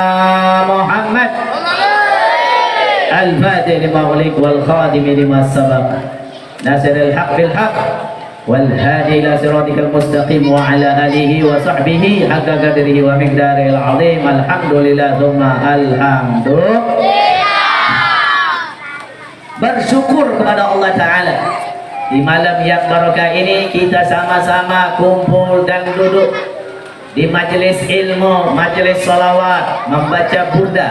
محمد الفاتح لما أغلق والخاتم لما سبق ناصر الحق بالحق والهادي إلى صراطك المستقيم وعلى آله وصحبه حق قدره ومقداره العظيم. الحمد لله ثم الحمد. Bersyukur kepada Allah Ta'ala di malam yang barokah ini kita sama-sama kumpul dan duduk di majelis ilmu, majelis salawat, membaca burda.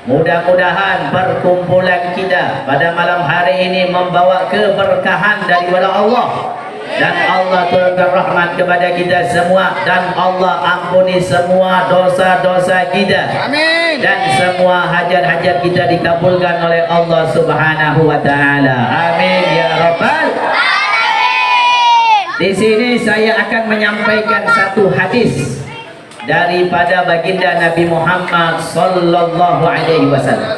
Mudah-mudahan perkumpulan kita pada malam hari ini membawa keberkahan daripada Allah, dan Allah turunkan rahmat kepada kita semua, dan Allah ampuni semua dosa-dosa kita. Amin. Dan semua hajat-hajat kita dikabulkan oleh Allah Subhanahu wa taala. Amin ya rabbal alamin. Di sini saya akan menyampaikan satu hadis daripada baginda Nabi Muhammad sallallahu alaihi wasallam.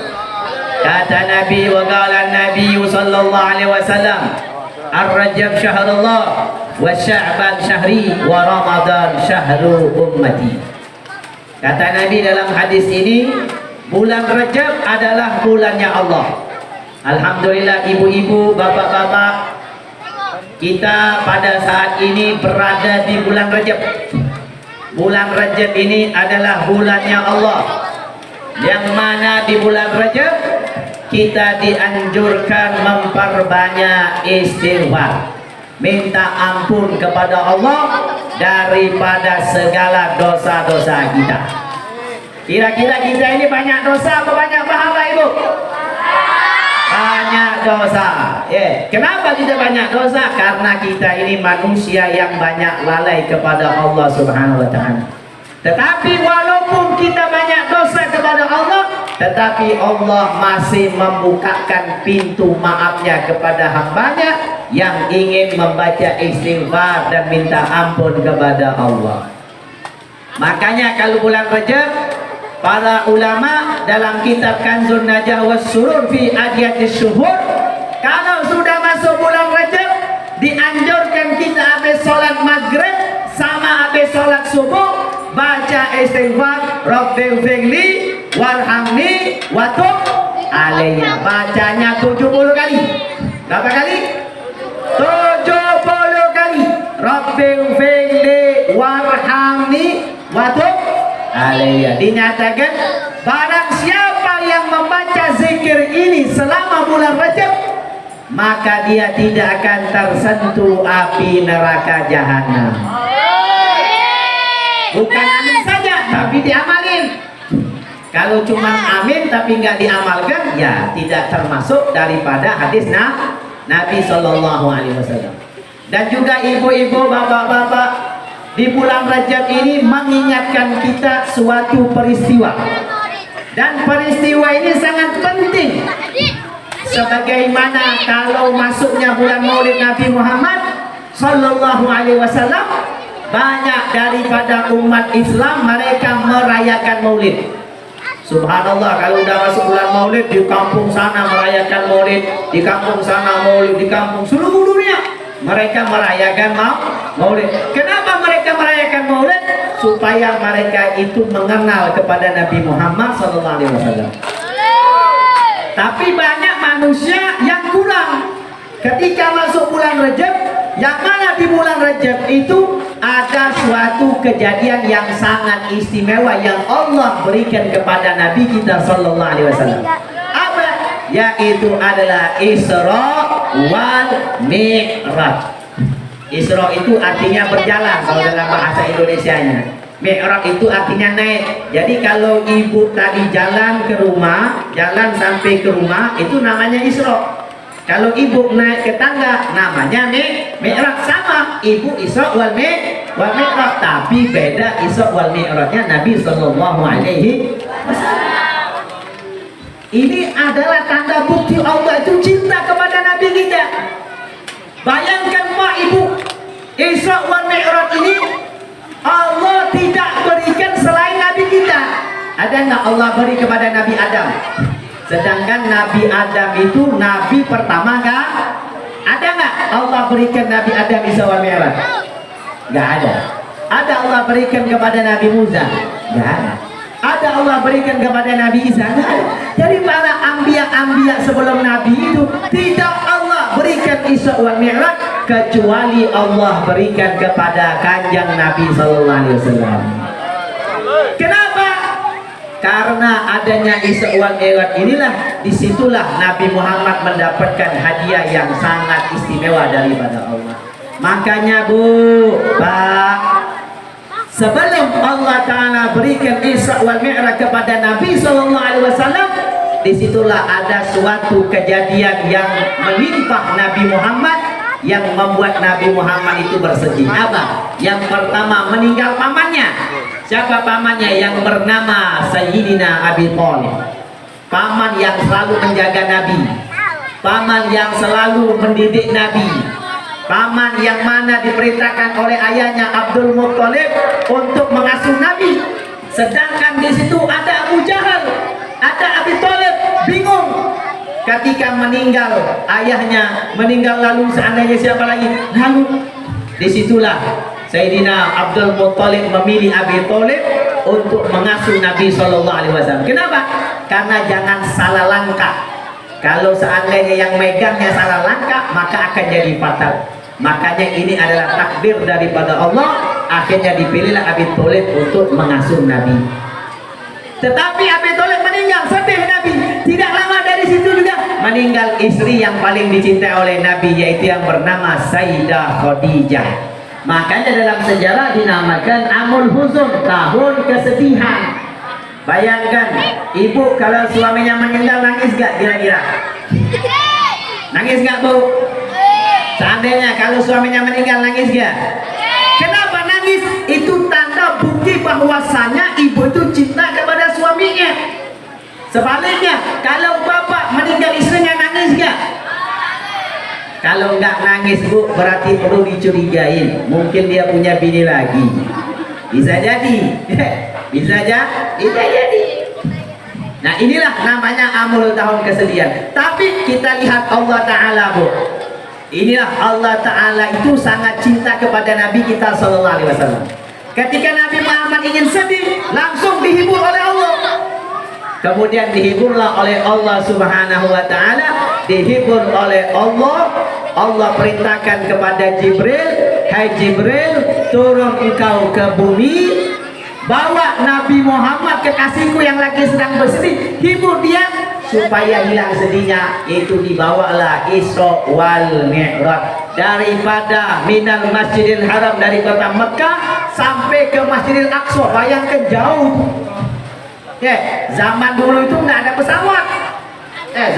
Kata Nabi, wa qala Nabi sallallahu alaihi wasallam, Ar-Rajab syahrullah wa Sya'ban syahri wa Ramadan syahru ummati. Kata Nabi dalam hadis ini, bulan Rajab adalah bulannya Allah. Alhamdulillah ibu-ibu, bapak-bapak, kita pada saat ini berada di bulan Rajab. Bulan Rajab ini adalah bulannya Allah, yang mana di bulan Rajab kita dianjurkan memperbanyak istighfar, minta ampun kepada Allah daripada segala dosa-dosa kita. Kira-kira kita ini banyak dosa atau banyak pahala, Ibu? Banyak dosa. Kenapa kita banyak dosa? Karena kita ini manusia yang banyak lalai kepada Allah Subhanahu wa taala. Tetapi walaupun kita banyak dosa kepada Allah, tetapi Allah masih membukakan pintu maafnya kepada hambanya yang ingin membaca istighfar dan minta ampun kepada Allah. Makanya kalau bulan Rajab, para ulama dalam kitab Kanzun Najah was Surur fi Adiyatis Syuhur, kalau sudah masuk bulan Rajab dianjurkan kita habis sholat maghrib sama habis sholat subuh baca istighfar, Rabbighfirli warhamni wa tub alayya. Bacanya 70 kali. Berapa kali? 70 kali. Rabbighfirli warhamni wa tub alayya. Dinyatakan barang siapa yang membaca zikir ini selama bulan Rajab, maka dia tidak akan tersentuh api neraka jahanam. Bukan amin saja, tapi diamalin. Kalau cuma amin tapi nggak diamalkan, ya tidak termasuk daripada hadis Nabi Shallallahu Alaihi Wasallam. Dan juga ibu-ibu, bapak-bapak, di bulan Rajab ini mengingatkan kita suatu peristiwa, dan peristiwa ini sangat penting. Sebagaimana kalau masuknya bulan Maulid Nabi Muhammad Sallallahu Alaihi Wasallam, banyak daripada umat Islam mereka merayakan Maulid. Subhanallah, kalau udah masuk bulan Maulid, di kampung sana merayakan Maulid, di kampung sana Maulid, di kampung seluruh dunia mereka merayakan Maulid. Kenapa mereka merayakan Maulid? Supaya mereka itu mengenal kepada Nabi Muhammad SAW. Tapi banyak manusia yang kurang. Ketika masuk bulan Rajab, yang mana di bulan Rajab itu ada suatu kejadian yang sangat istimewa yang Allah berikan kepada Nabi kita Sallallahu Alaihi Wasallam. Apa? Yaitu adalah Isra wal Mi'raj. Isra itu artinya berjalan kalau dalam bahasa Indonesianya. Mi'raj itu artinya naik. Jadi kalau ibu tadi jalan ke rumah, jalan sampai ke rumah, itu namanya Isra. Kalau ibu naik ke tangga, namanya Mi'raj. Sama, ibu Isra wal Mi'raj, tapi beda Isra wal Mi'rajnya Nabi Sallallahu Alaihi Wasallam. Ini adalah tanda bukti Allah itu cinta kepada Nabi kita. Bayangkan Pak Ibu, Isra wal Mi'raj ini Allah tidak berikan selain Nabi kita. Ada nggak Allah beri kepada Nabi Adam? Sedangkan Nabi Adam itu Nabi pertama kan? Ada nggak Allah berikan Nabi Adam Isra wal Mi'raj? Nggak ada. Ada Allah berikan kepada Nabi Musa? Nggak ada. ada Allah berikan kepada Nabi Isa? Jadi para ambiya sebelum Nabi itu tidak Allah berikan Isra wal Mi'raj, kecuali Allah berikan kepada kanjeng Nabi sallallahu alaihi wasallam. Kenapa? Karena adanya Isra wal Mi'raj inilah, disitulah Nabi Muhammad mendapatkan hadiah yang sangat istimewa daripada Allah. Makanya Bu, Pak, sebelum Allah Ta'ala berikan Isra wal Mi'raj kepada Nabi Sallallahu Alaihi Wasallam, disitulah ada suatu kejadian yang menimpa Nabi Muhammad, yang membuat Nabi Muhammad itu bersedih. Apa? Yang pertama, meninggal pamannya. Siapa pamannya? Yang bernama Sayyidina Abi Thalib. Paman yang selalu menjaga Nabi, paman yang selalu mendidik Nabi, paman yang mana diperintahkan oleh ayahnya Abdul Muttalib untuk mengasuh Nabi. Sedangkan di situ ada Abu Jahal, ada Abi Thalib, bingung. Ketika meninggal ayahnya, meninggal lalu seandainya siapa lagi? Lalu disitulah Sayyidina Abdul Muttalib memilih Abi Thalib untuk mengasuh Nabi Shallallahu Alaihi Wasallam. Kenapa? Karena jangan salah langkah. Kalau seandainya yang megangnya salah langkah, maka akan jadi fatal. Makanya ini adalah takdir daripada Allah. Akhirnya dipilihlah Abi Thalib untuk mengasuh Nabi. Tetapi Abi Thalib meninggal, sedih Nabi. Tidak lama dari situ juga meninggal istri yang paling dicintai oleh Nabi, yaitu yang bernama Sayyidah Khadijah. Makanya dalam sejarah dinamakan Amul Huzun, tahun kesedihan. Bayangkan, ibu kalau suaminya meninggal nangis gak kira-kira? Nangis gak Bu? Seandainya kalau suaminya meninggal nangis gak? Kenapa nangis? Itu tanda bukti bahwasanya ibu itu cinta kepada suaminya. Sebaliknya, kalau bapak meninggal istrinya nangis gak? Kalau nggak nangis Bu, berarti perlu dicurigain. Mungkin dia punya bini lagi. Bisa jadi. Bisa jadi. Nah inilah namanya amul tahun kesedihan. Tapi kita lihat Allah Ta'ala Bu. Inilah Allah Ta'ala itu sangat cinta kepada Nabi kita Sallallahu Alaihi Wasallam. Ketika Nabi Muhammad ingin sedih, langsung dihibur oleh Allah. Kemudian dihiburlah oleh Allah Subhanahu wa Ta'ala, dihibur oleh Allah. Allah perintahkan kepada Jibril, hai Jibril, turun engkau ke bumi, bawa Nabi Muhammad kekasihku yang lagi sedang bersedih, hibur dia supaya hilang sedihnya. Itu dibawalah Isra wal Mi'raj daripada minal Masjidil Haram, dari kota Mekah sampai ke Masjidil Aqsa. Bayangkan jauh. Zaman dulu itu nggak ada pesawat.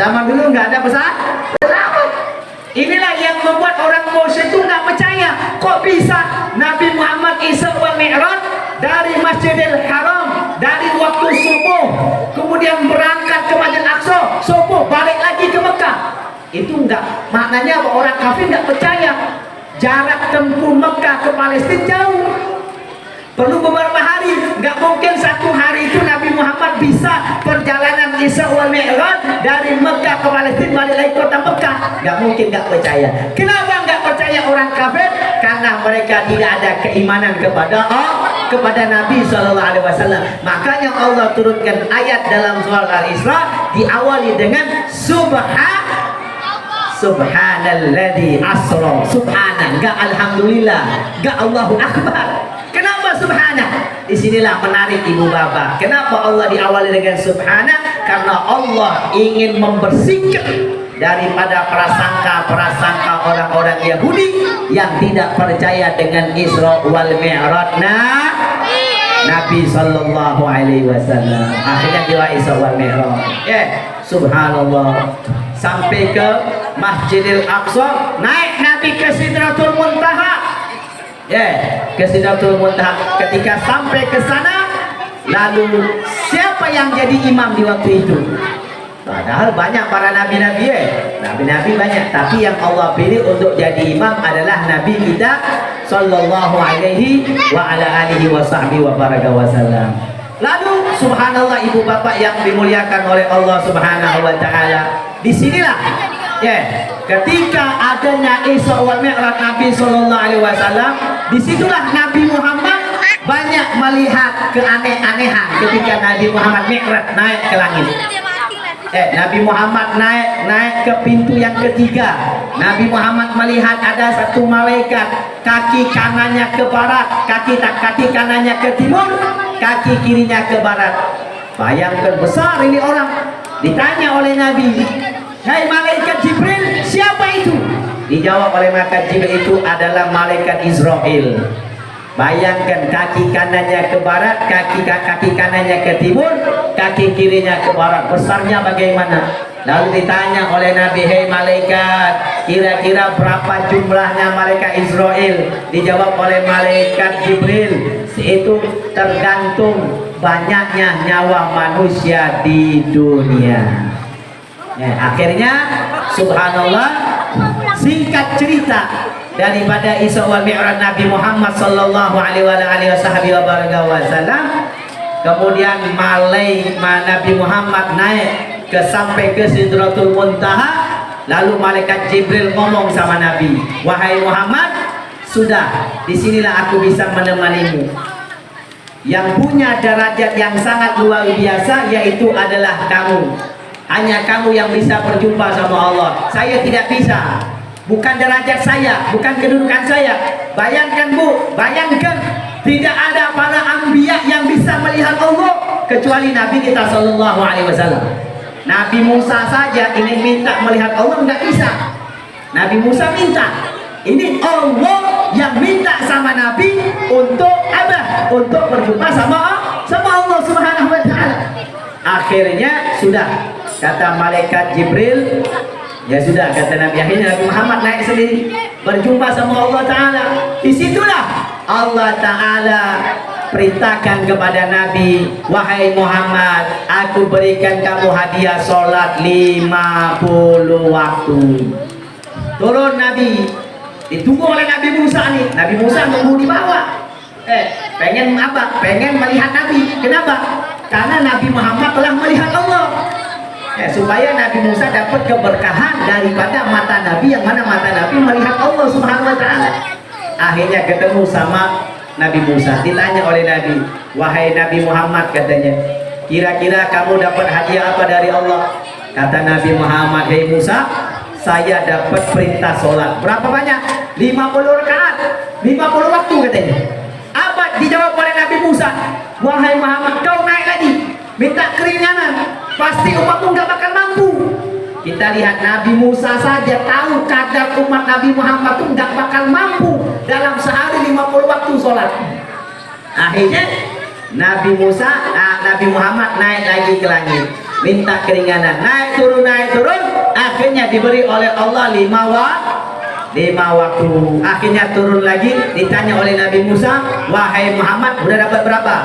Zaman dulu nggak ada pesawat. Inilah yang membuat orang musyrik itu nggak percaya. Kok bisa Nabi Muhammad Isra wal Mi'raj dari Masjidil Haram, dari waktu subuh, kemudian berangkat ke Masjidil Aqsa, subuh balik lagi ke Mekah? Itu enggak, maknanya orang kafir nggak percaya. Jarak tempuh Mekah ke Palestina jauh, perlu beberapa hari. Nggak mungkin satu hari itu Nabi Muhammad bisa perjalanan Isra wal Mi'raj dari Mekah ke Palestina balik lagi kota Mekah. Nggak mungkin, nggak percaya. Kenapa nggak percaya orang kafir? Karena mereka tidak ada keimanan kepada Allah, kepada Nabi Sallallahu Alaihi Wasallam. Makanya Allah turunkan ayat dalam surah Al-Isra diawali dengan Subhanalladzi asra. Subhana, enggak alhamdulillah, enggak Allahu akbar. Kenapa subhana? Disinilah menarik ibu bapak. Kenapa Allah diawali dengan subhana? Karena Allah ingin membersihkan daripada prasangka-prasangka orang-orang Yahudi yang tidak percaya dengan Isra wal Mi'raj Nabi Sallallahu Alaihi Wasallam. Akhirnya dia Isra wal Mi'raj. Subhanallah, sampai ke Masjidil Aqsa, naik Nabi ke Sidratul Muntaha. Ke Sidratul Muntaha. Ketika sampai ke sana, lalu siapa yang jadi imam di waktu itu? Padahal banyak para nabi-nabi, nabi-nabi banyak, tapi yang Allah pilih untuk jadi imam adalah Nabi kita Sallallahu Alaihi wa ala alihi wa sahbihi wa baraka wasallam. Lalu subhanallah ibu bapak yang dimuliakan oleh Allah Subhanahu wa Ta'ala, disinilah ketika adanya Isra wal Mi'raj Nabi Sallallahu Alaihi Wasallam, disitulah Nabi Muhammad banyak melihat keaneh-anehan ketika Nabi Muhammad Mi'raj naik ke langit. Nabi Muhammad naik ke pintu yang ketiga. Nabi Muhammad melihat ada satu malaikat, kaki kanannya ke barat, kaki kanannya ke timur, kaki kirinya ke barat. Bayangkan besar ini orang. Ditanya oleh Nabi, "Hai malaikat Jibril, siapa itu?" Dijawab oleh malaikat Jibril, "Itu adalah malaikat Israel." Bayangkan, kaki kanannya ke barat, kaki kanannya ke timur, kaki kirinya ke barat. Besarnya bagaimana? Lalu ditanya oleh Nabi, "Hei malaikat, kira-kira berapa jumlahnya malaikat Israel?" Dijawab oleh malaikat Jibril, "Itu tergantung banyaknya nyawa manusia di dunia." Akhirnya subhanallah, singkat cerita daripada Isra wal Mi'raj Nabi Muhammad sallallahu alaihi wasallam, kemudian Nabi Muhammad naik sampai ke Sidratul Muntaha. Lalu malaikat Jibril ngomong sama Nabi, "Wahai Muhammad, sudah, disinilah aku bisa menemanimu. Yang punya derajat yang sangat luar biasa yaitu adalah kamu. Hanya kamu yang bisa berjumpa sama Allah. Saya tidak bisa. Bukan derajat saya, bukan kedudukan saya. Bayangkan Bu, bayangkan tidak ada para anbiya yang bisa melihat Allah kecuali Nabi kita sallallahu alaihi wasallam. Nabi Musa saja ingin minta melihat Allah, nggak bisa. Nabi Musa minta. Ini Allah yang minta sama Nabi untuk apa? Untuk berjumpa sama Allah Subhanahu wa taala. Akhirnya sudah, kata malaikat Jibril, ya sudah, kata Nabi, akhirnya Nabi Muhammad naik sendiri berjumpa sama Allah taala. Disitulah Allah taala perintahkan kepada Nabi, "Wahai Muhammad, aku berikan kamu hadiah sholat 50 waktu." Turun Nabi, ditunggu oleh Nabi Musa nih. Nabi Musa nunggu di bawah. Pengen apa? Pengen melihat Nabi. Kenapa? Karena Nabi Muhammad telah melihat Allah. Supaya Nabi Musa dapat keberkahan daripada mata Nabi, yang mana mata Nabi melihat Allah Subhanahu wa taala. Akhirnya ketemu sama Nabi Musa. Ditanya oleh Nabi, "Wahai Nabi Muhammad," katanya, "kira-kira kamu dapat hadiah apa dari Allah?" Kata Nabi Muhammad, "Hei Musa, saya dapat perintah sholat." Berapa banyak? 50 rakaat, 50 waktu katanya. Apa dijawab oleh Nabi Musa? "Wahai Muhammad, kau naik lagi, minta keringanan, pasti umatmu nggak bakal mampu." Kita lihat Nabi Musa saja tahu kadar umat Nabi Muhammad itu nggak bakal mampu dalam sehari 50 waktu sholat. Akhirnya Nabi Muhammad naik lagi ke langit, minta keringanan, naik turun. Akhirnya diberi oleh Allah 5 waktu. Akhirnya turun lagi, ditanya oleh Nabi Musa, "Wahai Muhammad, udah dapat berapa?"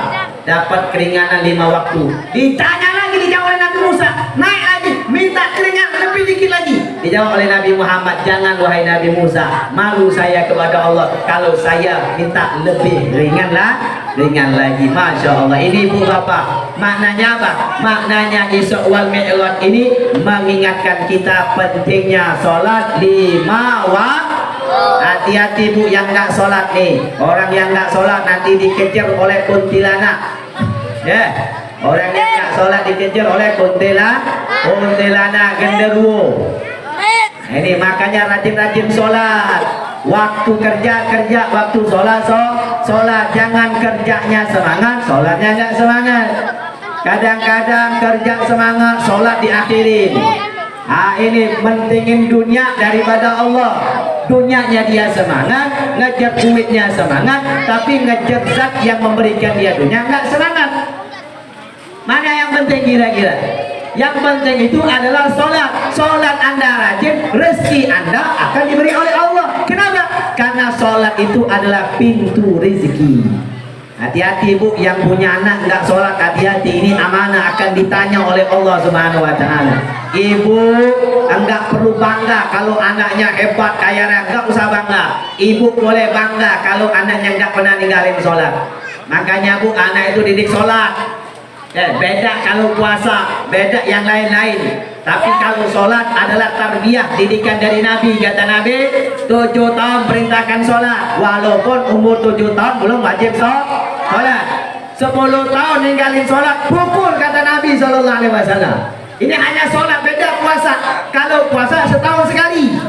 Dapat keringanan 5 waktu. Ditanya lagi, dijawab oleh Nabi Musa, naik lagi, minta keringanan lebih dikit lagi. Dijawab oleh Nabi Muhammad, "Jangan wahai Nabi Musa, malu saya kepada Allah kalau saya minta lebih ringan lagi." Masya Allah. Ini Ibu Bapak, maknanya apa? Maknanya Isra wal Mi'raj ini mengingatkan kita pentingnya sholat 5 waktu. Hati-hati Bu yang nggak sholat nih. Orang yang nggak sholat nanti dikejar oleh kuntilanak. Orang yang nggak sholat dikejar oleh kuntilanak genderuwo. Ini makanya rajin-rajin sholat. Waktu kerja, waktu sholat. Jangan kerjanya semangat, sholatnya nggak semangat. Kadang-kadang kerja semangat, sholat diakhirin. Ini mentingin dunia daripada Allah. Dunianya dia semangat, ngejar duitnya semangat, tapi ngejar zat yang memberikan dia dunia nggak semangat. Mana yang penting kira-kira? Yang penting itu adalah sholat. Sholat Anda rajin, rezeki Anda akan diberi oleh Allah. Kenapa? Karena sholat itu adalah pintu rezeki. Hati-hati Bu yang punya anak nggak sholat, hati-hati, ini amanah akan ditanya oleh Allah Subhanahu wa taala. Ibu enggak perlu bangga kalau anaknya hebat kaya raya, enggak usah bangga. Ibu boleh bangga kalau anaknya enggak pernah ninggalin sholat. Makanya Bu, anak itu didik sholat. Beda kalau puasa, beda yang lain-lain. Tapi kalau sholat adalah tarbiyah, didikan dari Nabi. Kata Nabi, 7 tahun perintahkan sholat. Walaupun umur 7 tahun belum wajib 10 tahun ninggalin sholat, pukul kata Nabi Sallallahu Alaihi Wasallam. Ini hanya sholat, beda puasa. Kalau puasa setahun sekali,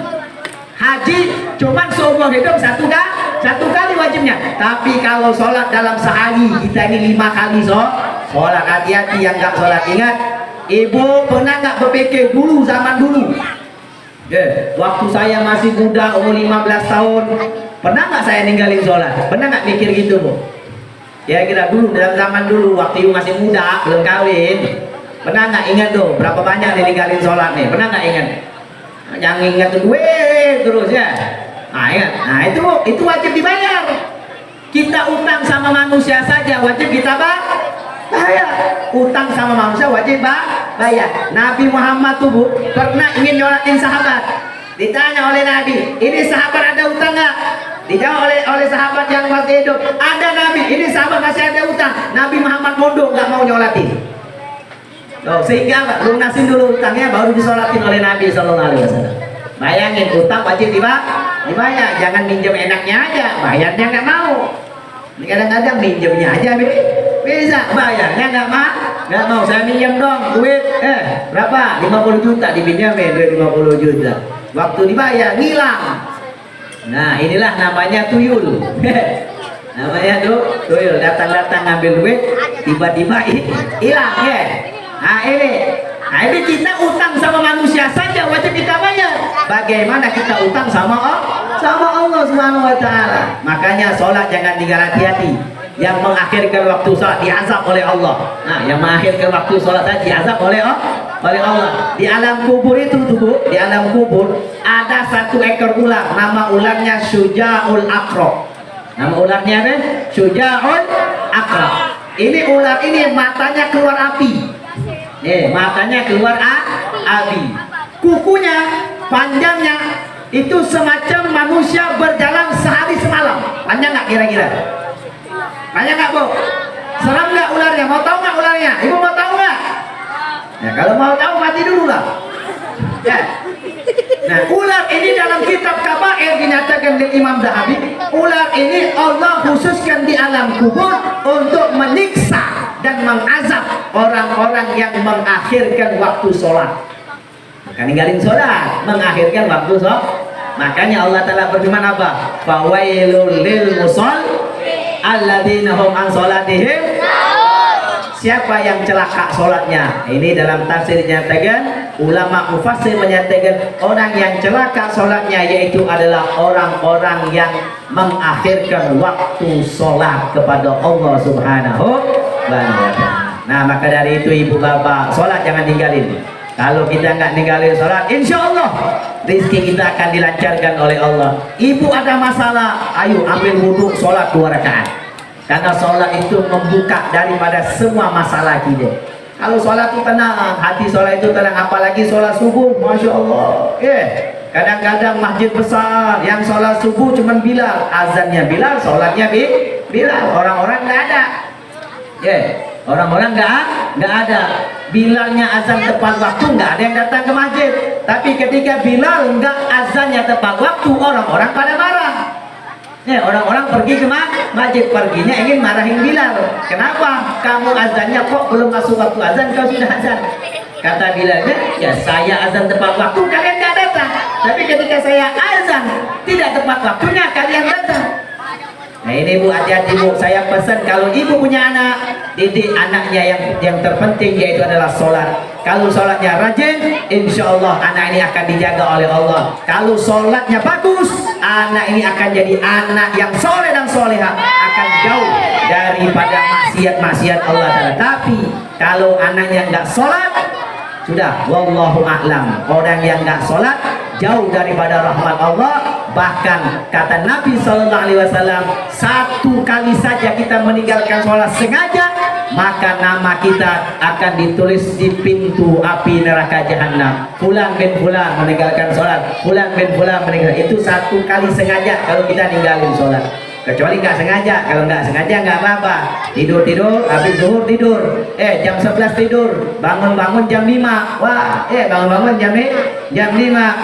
haji cuman seumur hidup satu kali wajibnya. Tapi kalau sholat dalam sehari, kita ini 5 kali sholat. Hati-hati yang nggak sholat. Ingat, ibu pernah nggak berpikir dulu, zaman dulu, waktu saya masih muda umur 15 tahun, pernah nggak saya ninggalin sholat? Pernah nggak mikir gitu, Bu? Ya kira dulu, dalam zaman dulu, waktu ibu masih muda, belum kawin, pernah nggak ingat tuh berapa banyak ninggalin sholat nih? Pernah nggak ingat? Yang ingat tuh duit terus ya. Nah ingat, nah itu wajib dibayar. Kita utang sama manusia saja wajib kita bayar. Utang sama manusia wajib bayar. Nabi Muhammad tuh, Bu, pernah ingin nyolatin sahabat. Ditanya oleh Nabi, ini sahabat ada utang nggak? Dijawab oleh sahabat yang masih hidup, ada Nabi. Ini sahabat masih ada utang. Nabi Muhammad mondok, nggak mau nyolatin. Sehingga lunasin dulu utangnya baru disolatin oleh Nabi Sallallahu Alaihi Wasallam. Bayangin, utang wajib dibayar. Jangan minjem enaknya aja, bayarnya nggak mau. Kadang-kadang minjemnya aja bisa, bayarnya nggak mau. Saya minjem dong duit, berapa? 50 juta dipinjamin, duit 50 juta. Waktu dibayar ngilang. Nah inilah namanya tuyul. Namanya tuyul, datang ngambil duit, tiba-tiba hilang ya. Nah ini kita utang sama manusia saja wajib kita bayar. Bagaimana kita utang sama Allah Subhanahu Wa Taala? Makanya sholat jangan tinggal hati-hati. Yang mengakhirkan waktu sholat diazab oleh Allah. Nah, yang mengakhirkan waktu sholat diazab oleh Allah. Di alam kubur itu tuh, di alam kubur ada 1 ekor ular. Nama ularnya Syuja'ul Aqrab. Nama ularnya apa? Syuja'ul Aqrab. Ini ular ini matanya keluar api. Matanya keluar api. Kukunya, panjangnya itu semacam manusia berjalan sehari semalam. Panjang nggak kira-kira? Panjang nggak, Bu? Seram nggak ularnya? Mau tahu nggak ularnya? Ibu mau tahu nggak? Ya kalau mau tahu mati dulu lah. Ya. Nah, ular ini dalam kitab Kabair dinyatakan oleh Imam Zahabi, ular ini Allah khususkan di alam kubur untuk menyiksa dan mengazab orang-orang yang mengakhirkan waktu sholat. Maka ninggalin sholat, mengakhirkan waktu sholat. Makanya Allah Ta'ala berfirman apa? Fawailul lil musallin alladzina hum an sholatihim. Siapa yang celaka sholatnya? Ini dalam tafsir dinyatakan, ulama mufassir menyatakan orang yang celaka sholatnya yaitu adalah orang-orang yang mengakhirkan waktu sholat kepada Allah Subhanahu wa Ta'ala. Nah maka dari itu ibu bapak, sholat jangan tinggalin. Kalau kita nggak ninggalin sholat, insya Allah rezeki kita akan dilancarkan oleh Allah. Ibu ada masalah, ayo ambil wudhu, sholat 2 rakaat. Karena sholat itu membuka daripada semua masalah kita. Kalau sholat itu tenang, hati sholat itu tenang, apalagi sholat subuh, masya Allah. Kadang-kadang masjid besar yang sholat subuh cuman Bilal, azannya Bilal, sholatnya Bilal. Orang-orang nggak ada. Orang-orang nggak ada. Bilalnya azan tepat waktu, nggak ada yang datang ke masjid. Tapi ketika Bilal nggak azannya tepat waktu, orang-orang pada marah. Orang-orang pergi ke masjid, perginya ingin marahin Bilal. Kenapa kamu azannya kok belum masuk waktu azan, kau sudah azan? Kata Bilalnya, ya saya azan tepat waktu, kalian nggak datang. Tapi ketika saya azan tidak tepat waktunya, kalian datang. Nah ini Bu, hati-hati Bu, saya pesan kalau ibu punya anak, didik anaknya yang terpenting yaitu adalah sholat. Kalau sholatnya rajin, insya Allah anak ini akan dijaga oleh Allah. Kalau sholatnya bagus, anak ini akan jadi anak yang soleh dan soleha, akan jauh daripada maksiat-maksiat Allah Ta'ala. Tapi kalau anaknya nggak sholat, sudah, wallahu a'lam. Orang yang nggak sholat jauh daripada rahmat Allah. Bahkan kata Nabi Sallallahu Alaihi Wasallam, 1 kali saja kita meninggalkan sholat sengaja, maka nama kita akan ditulis di pintu api neraka jahanam. Fulan bin fulan meninggalkan sholat, fulan bin fulan meninggalkan. Itu 1 kali sengaja kalau kita ninggalin sholat. Kecuali nggak sengaja. Kalau nggak sengaja nggak apa-apa. Tidur, habis zuhur tidur. Jam 11 tidur. Bangun jam 5. Wah, bangun jam 5.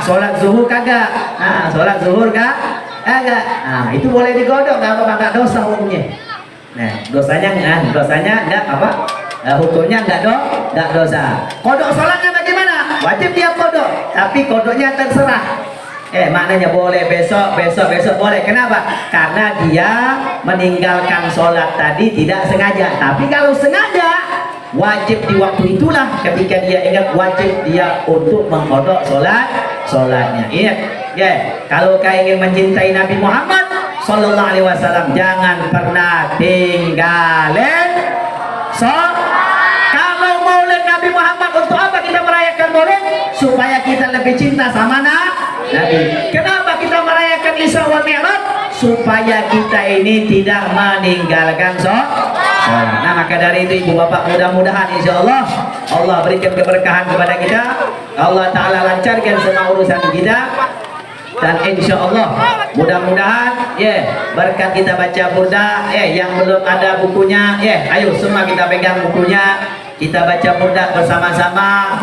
Sholat zuhur kagak. Nah, sholat zuhur kagak. Nah, itu boleh digodok, nggak apa-apa, nggak dosa umumnya. Nah, dosanya enggak apa? Hukumnya enggak dosa. Kodok salatnya bagaimana? Wajib dia kodok, tapi kodoknya terserah. Maknanya boleh besok boleh. Kenapa? Karena dia meninggalkan sholat tadi tidak sengaja. Tapi kalau sengaja, wajib di waktu itulah ketika dia ingat wajib dia untuk mengkodok sholatnya. Ingat, kalau kau ingin mencintai Nabi Muhammad Sallallahu Alaihi Wasallam, jangan pernah tinggalin Kalau maulid Nabi Muhammad, untuk apa kita merayakan maulid? Supaya kita lebih cinta sama Nabi. Kenapa kita merayakan Isra wal Mi'raj? Supaya kita ini tidak meninggalkan sholat. Nah, maka dari itu ibu bapak, mudah-mudahan insya Allah Allah berikan keberkahan kepada kita, Allah Ta'ala lancarkan semua urusan kita, dan insya Allah mudah-mudahan berkat kita baca burda. Yang belum ada bukunya, ayo semua kita pegang bukunya, kita baca burda bersama-sama.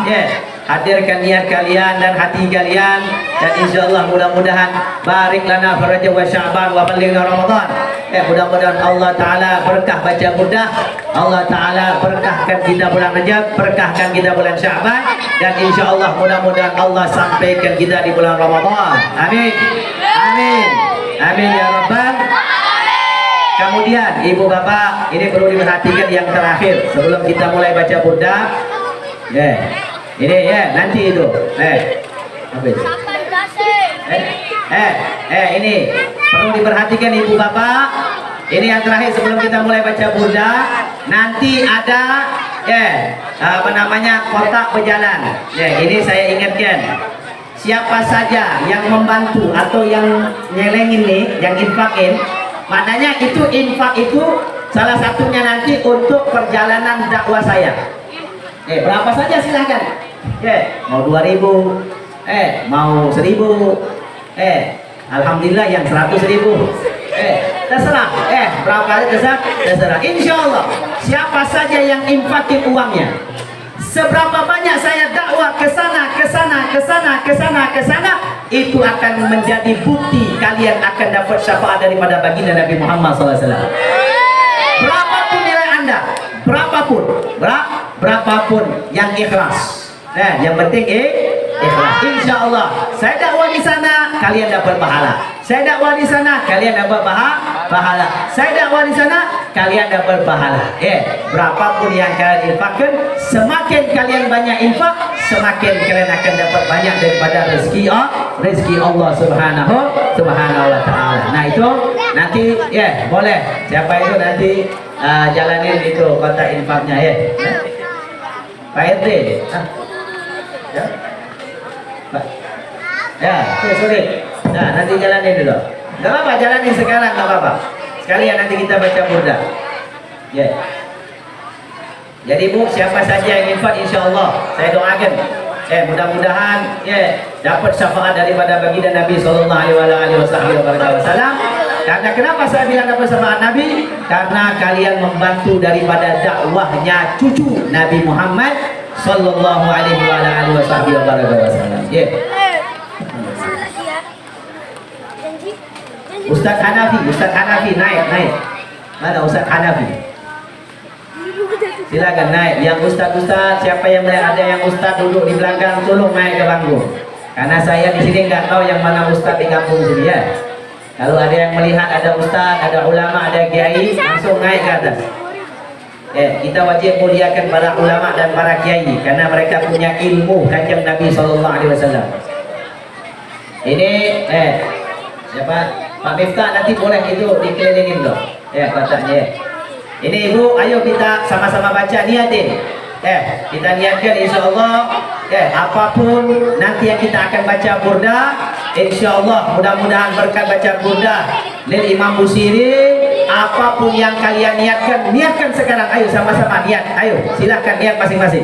Hadirkan niat kalian dan hati kalian, dan insya Allah mudah-mudahan barik lana faraja wa sya'ban wa balighna Ramadan. Mudah-mudahan Allah Ta'ala berkah baca burda, Allah Ta'ala berkahkan kita bulan Rajab, berkahkan kita bulan Sya'ban, dan insya Allah mudah-mudahan Allah sampaikan kita di bulan Ramadan. Amin, amin, amin ya Rabbal. Kemudian ibu bapak, ini perlu diperhatikan yang terakhir sebelum kita mulai baca burda. Ini nanti itu apa itu? Ini perlu diperhatikan ibu bapak. Ini yang terakhir sebelum kita mulai baca burda. Nanti ada kotak berjalan. Ini saya ingatkan, siapa saja yang membantu atau yang nyelengin nih, yang infakin, maknanya itu infak itu salah satunya nanti untuk perjalanan dakwah saya. Berapa saja silahkan. Mau 2.000, mau 1.000, alhamdulillah yang 100.000, terserah. Berapa terserah. Insya Allah siapa saja yang infakin uangnya, seberapa banyak saya dakwah ke sana, itu akan menjadi bukti kalian akan dapat syafaat daripada baginda Nabi Muhammad SAW. Berapapun nilai anda, berapapun yang ikhlas. Yang penting ikhlas. Insya Allah saya dakwah di sana, kalian dapat pahala. Saya dakwah di sana, kalian dapat pahala. Saya dakwah di sana, kalian dapat pahala. Berapapun yang kalian infakkan, semakin kalian banyak infak, semakin kalian akan dapat banyak daripada rezeki Allah Subhanahu wa Ta'ala. Nah itu nanti boleh siapa itu nanti jalanin itu kotak infaknya Pak RT. Sorry. Nah, nanti jalanin dulu. Gak apa-apa, jalanin sekarang, gak apa-apa. Sekalian nanti kita baca burda. Jadi bu, siapa saja yang infak, insya Allah saya doakan. Mudah-mudahan dapat syafaat daripada baginda Nabi Sallallahu Alaihi Wasallam. Karena kenapa saya bilang dapat syafaat Nabi? Karena kalian membantu daripada dakwahnya cucu Nabi Muhammad Sallallahu Alaihi Wasallam. Ustaz Hanafi naik. Mana Ustaz Hanafi? Silakan naik. Yang Ustaz, siapa yang melihat ada yang Ustaz duduk di belakang, tolong naik ke panggung. Karena saya di sini nggak tahu yang mana Ustaz di kampung sini Kalau ada yang melihat ada Ustaz, ada ulama, ada kiai, langsung naik ke atas. Kita wajib muliakan para ulama dan para kiai karena mereka punya ilmu kanjeng Nabi Sallallahu Alaihi Wasallam. Ini siapa? Pak Miftah nanti boleh itu dikelilingin loh. Kotaknya. Ini ibu, ayo kita sama-sama baca, niatin. Kita niatkan insya Allah. Apapun nanti yang kita akan baca burda, insya Allah mudah-mudahan berkat baca burda lil Imam Busiri. Apapun yang kalian niatkan sekarang. Ayo sama-sama niat. Ayo silahkan niat masing-masing.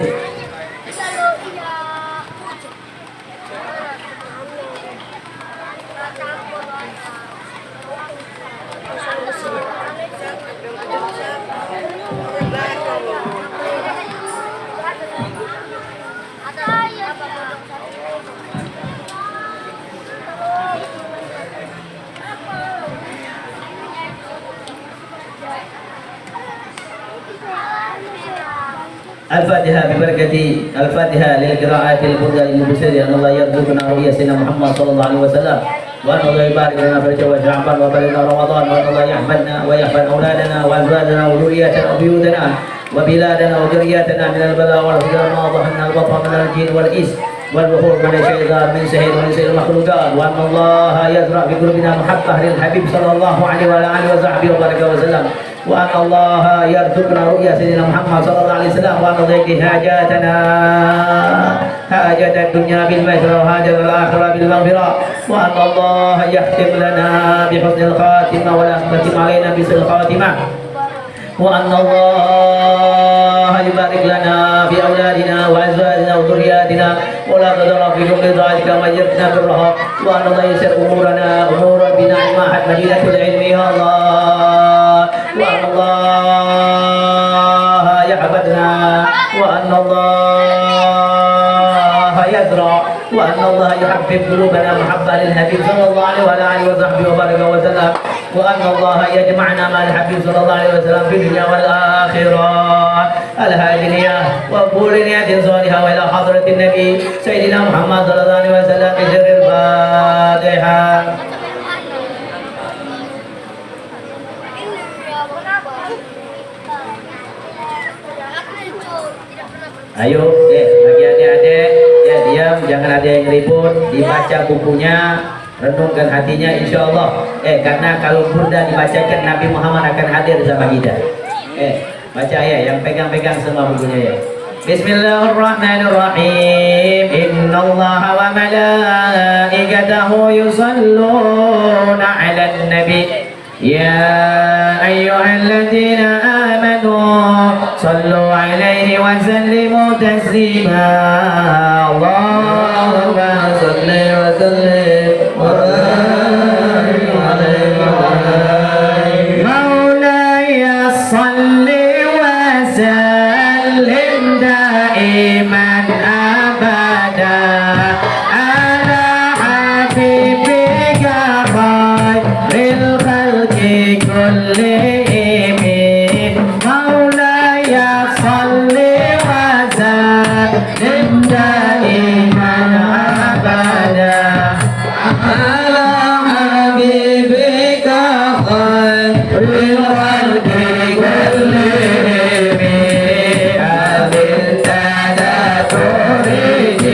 الفاتحة ببركة الفاتحة للقراءات الفضل المبشر أن الله يرزقنا رؤيا سيدنا محمد صلى الله عليه وسلم وأن الله يبارك لنا في الجو شعبان وبلغنا رمضان وأن الله يحفظنا ويحفظ أولادنا وأزواجنا وذرياتنا وبيوتنا وبلادنا وذرياتنا من البلاء والفتن ما ظهرنا البطن من الجن والإنس والبخور من الشيطان من سحر ومن سحر المخلوقات وأن الله يزرع في قلوبنا محبة للحبيب صلى الله عليه وعلى آله وصحبه وبارك وسلم وأن الله يرزقنا رؤيا سيدنا محمد صلى الله عليه وسلم وأن يقضي حاجاتنا حاجة الدنيا بالميسر وحاجة الآخرة بالمغفرة وأن الله يختم لنا بحسن الخاتمة ولا يختم علينا بسوء الخاتمة وأن الله يبارك لنا في أولادنا وأزواجنا وذرياتنا ولا تضر في كل ذلك ما يرتنا بالرهب وأن الله يسر أمورنا أمور بناء معهد مدينة العلم يا الله وأن الله يحفظنا وأن الله يزرع وأن الله يحبب قلوبنا محبة للحبيب صلى الله عليه وعلى آله وصحبه وبارك وسلم وأن الله يجمعنا مع الحبيب صلى الله عليه وسلم في الدنيا والآخرة الهادية وقول نيات صالحة وإلى حضرة النبي سيدنا محمد صلى الله عليه وسلم بسر الفاتحة. Ayo, bagi adik-adik, ya diam, jangan ada yang ribut, dibaca bukunya, renungkan hatinya, insya Allah. Karena kalau burda dibacakan, Nabi Muhammad akan hadir sama kita. Baca ya, yang pegang-pegang semua bukunya ya. Bismillahirrahmanirrahim. Innallaha wa malaikatahu yusalluna 'alan nabi. يا أيها الذين آمنوا صلوا عليه وسلموا تسليما اللهم صل وسلم وبارك عليه مولاي صل وسلم دائما أبدا على حبيبك خير كلهم مولاي صل وسلم دائما أبدا على حبيبك خير الخلق كلهم أبدا تريد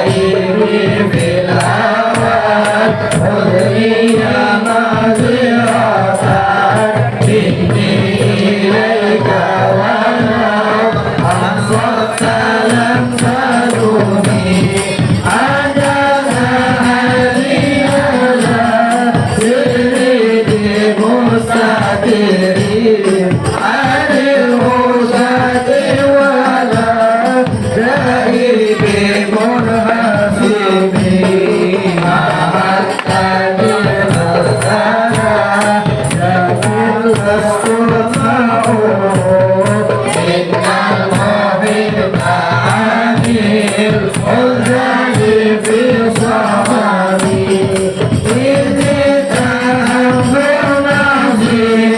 رحم في الهوى يا معذرة إني إليك ولو أنصفت لم تدوني عندما هدي على سري مستدير عن الهدى ولا دائب منهزمين أمتني مسألة لكن لست معه إن المحب عميل خذني في صمامي إني تهمل عظيم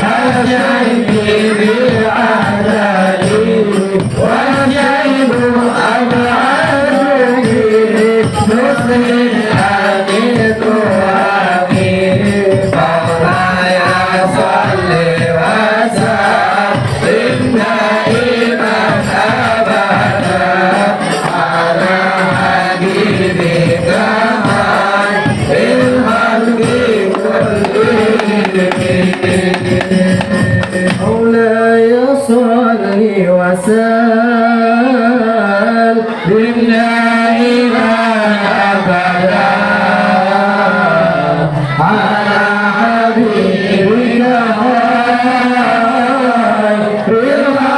أجيبي بعدلي وجيب أبعادي نصر حديث أمين مولاي صل وسلم دائما أبدا على حبيبك خير الخلق كلهم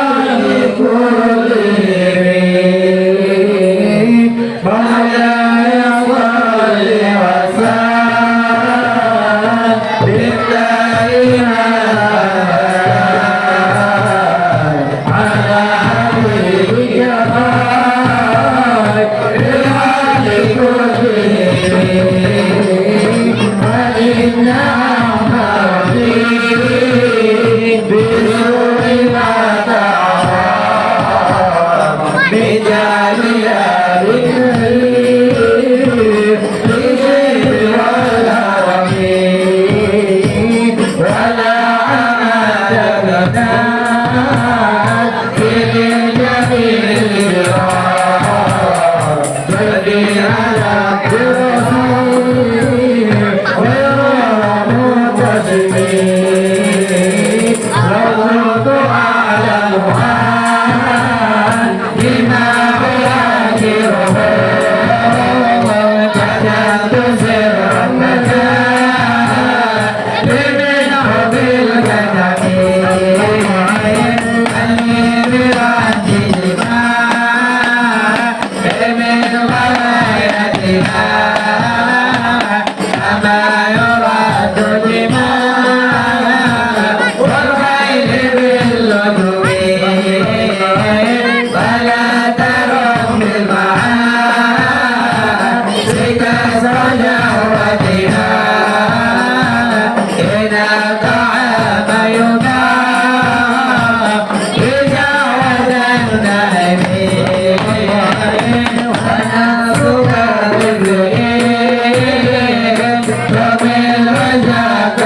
مولاي صل وسلم دائما أبدا على حبيبك خير الخلق كلهم مولاي صل وسلم دائما على حبيبك خير الخلق كلهم فإن أمري بسوء ما تعرف بجاني ولا عمل لنا في الجميل بل على الرسول غير متسمين رد على القرآن لما يذكره كتبت سر المكان لمنه بالكتب أني برد الماء من غايتها كما يرد الماء والخيل باللجوء ولا ترم بالمعاصي كسر جهوتها إن الطعام يباع بجهوة النائمين ونفسك بالذئب ومن وجهك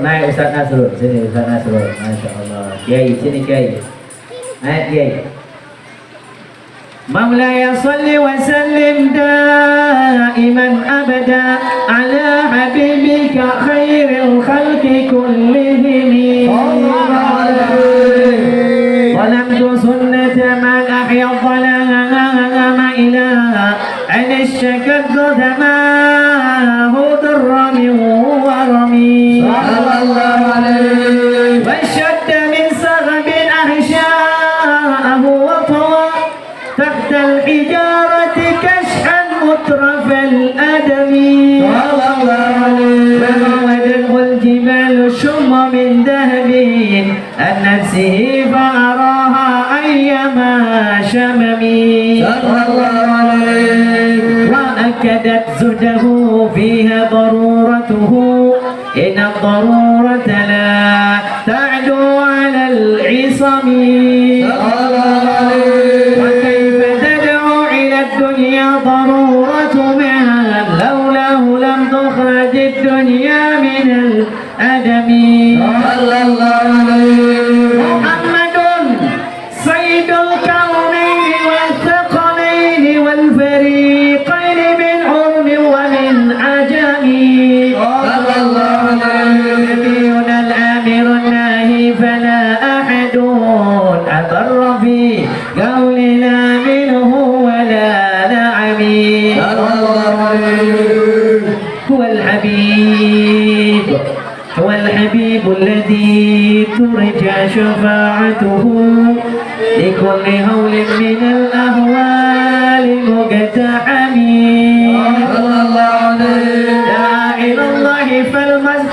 naik Ustaz Nasrul. Sini Ustaz Nasrul. Masya Allah. Kiai, sini Kiai. Naik Kiai. مولاي صل وسلم دائما أبدا على حبيبك خير الخلق كلهم ظلمت سنة من أحيا الظلام إلى أن اشتكت دماه ضر من ورمي صلى الله عليه وشد من صغب أغشاءه وطوى تحت الحجارة كشحا مترف الأدم صلى الله عليه فراودته الجبال الشم من ذهب عن نفسه فأراها أيما شممي صلى الله عليه وأكدت زهده فيها ضرورته إن الضرورة لا تعدو على العصم صلى الله عليه الدنيا ضرورة معها لولاه لم تخرج الدنيا من الأدم صلى الله عليه محمد سيد الكونين والثقلين والفريقين من عرب ومن عجم صلى الله عليه نبينا الآمر الناهي فلا أحد أضر في قولنا منه هو الحبيب الذي ترجى شفاعته لكل هول من الأهوال مقتحم دعا إلى الله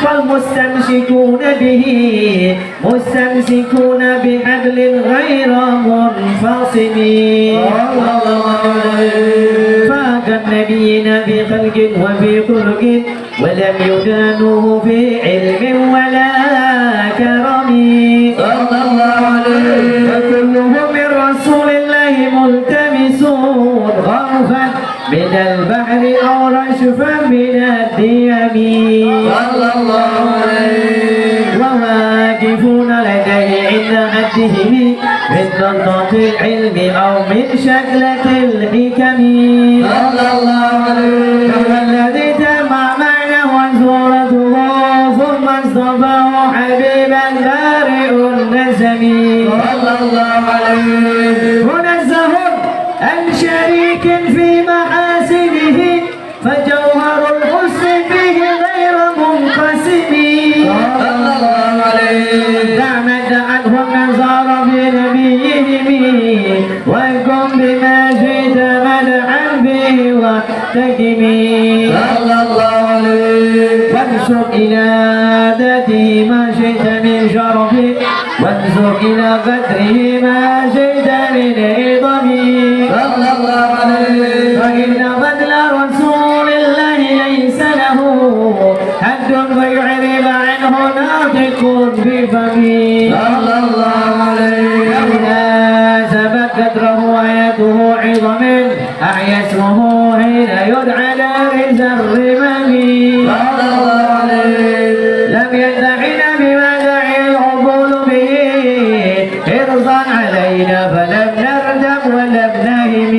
فالمستمسكون به مستمسكون بحبل غير منفصم فاق النبيين بخلق وفي خلق ولم يدانوه في علم ولا كرم صلى الله عليه فكلهم من رسول الله ملتمسون غرفا من البحر أو رشفا من الديم صلى الله عليه وواقفون لديه عند حدهم من ضغط العلم أو من شكلة الحكم صلى الله عليه هو الذي جمع معناه وصورته ثم اصطفاه حبيبا بارئ النسم صلى الله عليه منزه عن شريك في محاسنه فجوهر الحسن فيه غير منقسم صلى الله عليه تعمد عنه النظر في نبيهم وقم بما شئت مدحا به واحتكمي صلى الله عليه وانسب إلى ذاته ما شئت من شرفه وانسب إلى قدره ما شئت من عظمه صلى الله عليه فإن فضل رسول الله ليس له حد فيعرب عنه ناطق بفمه صلى الله عليه إذا سبت قدره آياته عظم أعيا اسمه حين يدعى دارس الرمم صلى الله عليه لم يدعنا بما دعي العقول به حرصا علينا فلم نردم ولم نهم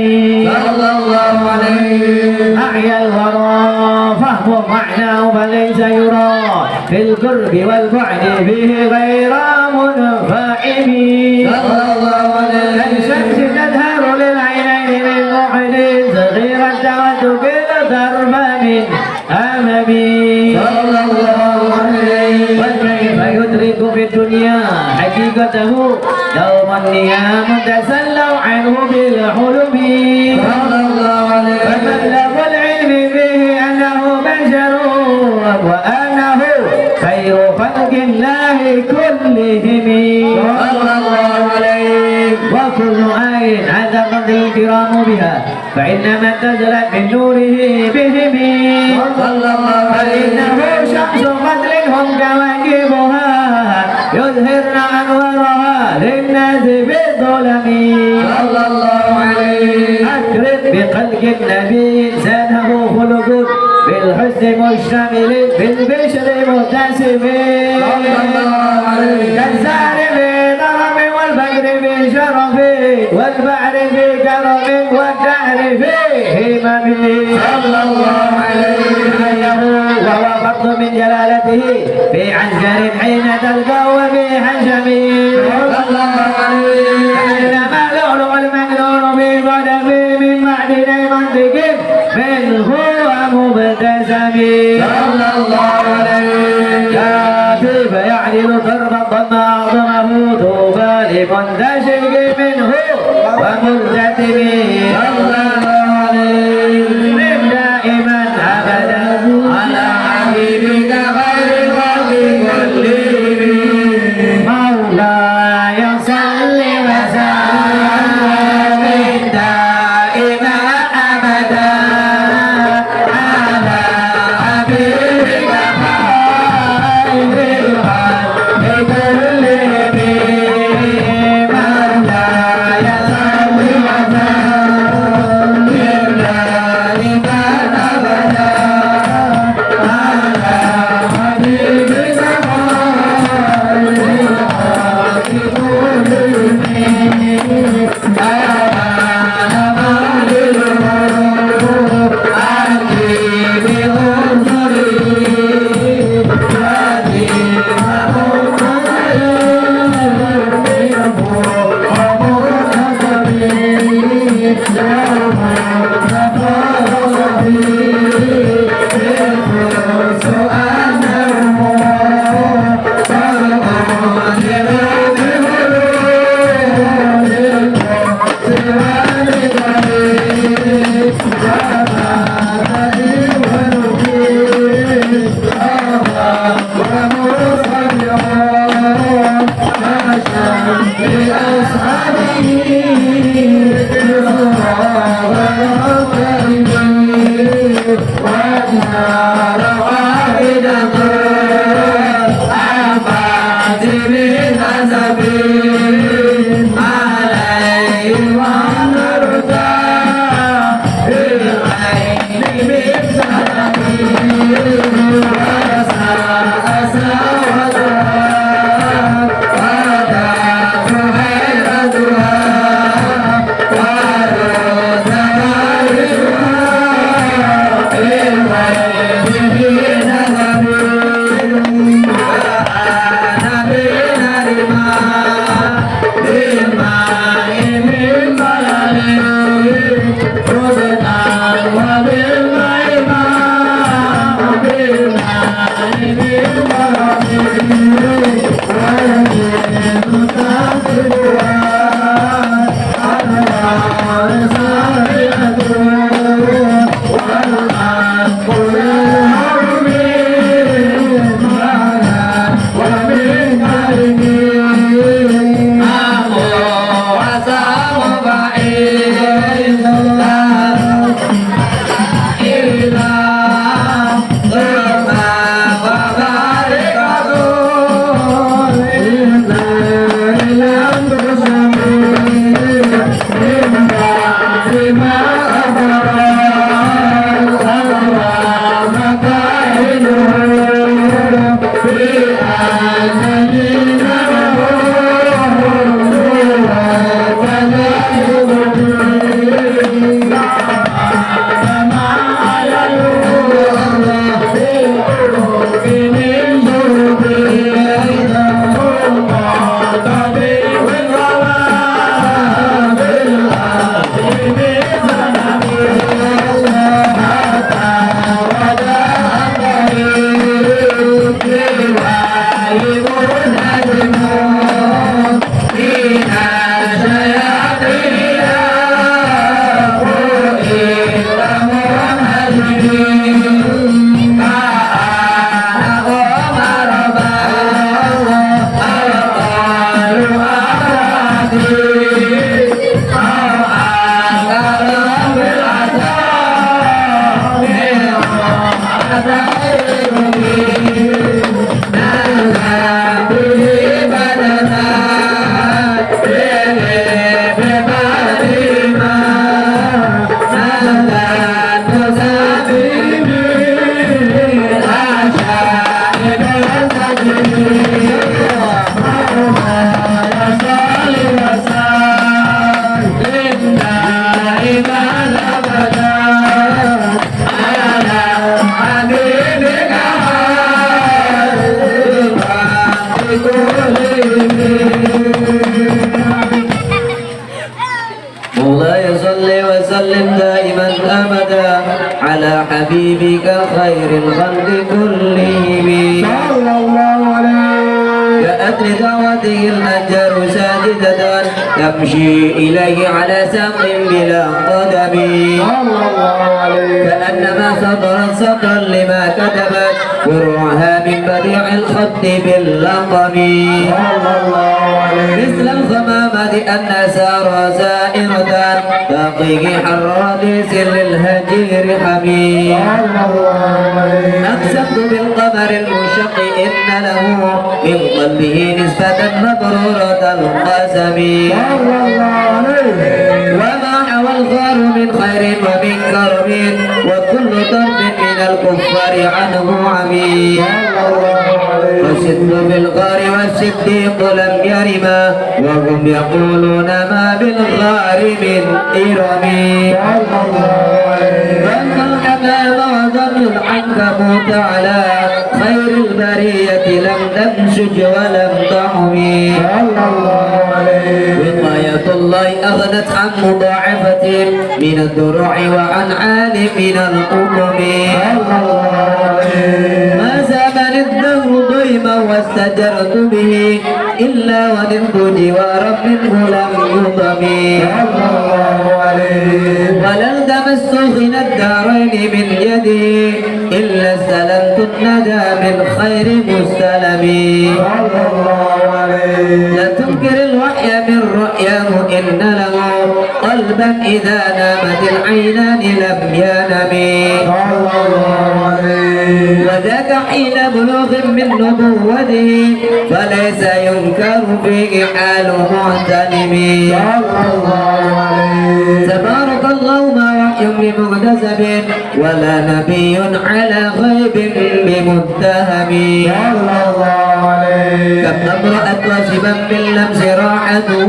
صلى الله عليه أعيا الورى فهو معناه فليس يرى في القرب والبعد به غير منفعم صلى الله عليه الشمس تظهر للعينين من بعد صغيرة وتقل ضرب من أمامي صلى الله عليه وكيف يدرك في الدنيا حقيقته يوم النيام تسلوا عنه بالحلم صلى الله عليه فمبلغ العلم به أنه بشر وأنه خير خلق الله كلهم صلى الله عليه وكل آية عتقت الكرام بها فإنما تزلت من نوره بهم صلى الله عليه فإنه شمس قدر هم كواكبها يظهرن أنوارها للناس بالظلم صلى الله عليه أكرم بخلق النبي زاده خلق بالحسن مشتمل بالبشر متسم كالزهر في ضرب والبدر في شرف والبحر في كرم والدهر في همم صلى الله عليه وهو فضل من جلالته في عنجر حين تلقى وفي حشم صلى الله عليه إنما لؤلؤ المكنون في قدم من معدن منطق منه ومبتسم صلى الله عليه كاتب يعدل ضربا ضم أعظمه طوبى لمنتشق منه وملتزم صلى الله عليه دائما أبدا على حبيبك خير الخلق كلهم مولاي صل وسلم دائما أبدا على حبيبك خير الخلق كلهم مولاي صل وسلم دائما أبدا على حبيبك Terima مولاي صل وسلم دائما أبدا على حبيبك خير الخلق كلهم صلى الله عليه. جاءت لدعوته الأنجر ساجدة تمشي إليه على ساق بلا قدم صلى الله عليه. كأنما صدرت سطرا لما كتبت فروعها من بديع الخط باللقم صلى الله عليه. مثل الغمامة أن سارها سائرة تقيه حرات سر الهجير حميم صلى الله عليه. أقسمت بالقمر المشق إن له من قلبه نسبة مبرورة القسم صلى الله عليه. وما حوى الغار من خير ومن كرم وكل طرف من الكفار عنه عمي صلى الله عليه. وصدق بالغار والصديق لم يرما وهم يقولون ما بالغار من إرم صلى الله عليه. وأما الحمام وظن العنكبوت على خير البرية لم تنسج ولم تعمي صلى الله عليه. وقاية الله أغنت عن مضاعفة من الدروع وعن عال من الأمم صلى الله عليه. ما زامني الدهر ضيما واستجرت به إلا ونلت جوارا منه لم يضم صلى الله عليه. ولن تمس غنى الدارين من يدي إلا استلمت الندى من خير مستلم صلى الله عليه. لا تنكر الوحي من رؤياه إن له قلبا إذا نامت العينان لم ينم صلى الله عليه. وذاك حين بلوغ من نبوته فليس ينكر فيه حال معتلم صلى الله عليه. تبارك الله ما وحي بمكتسب ولا نبي على غيب بمتهم صلى الله عليه. كم أبرأت واشبا باللمس راحته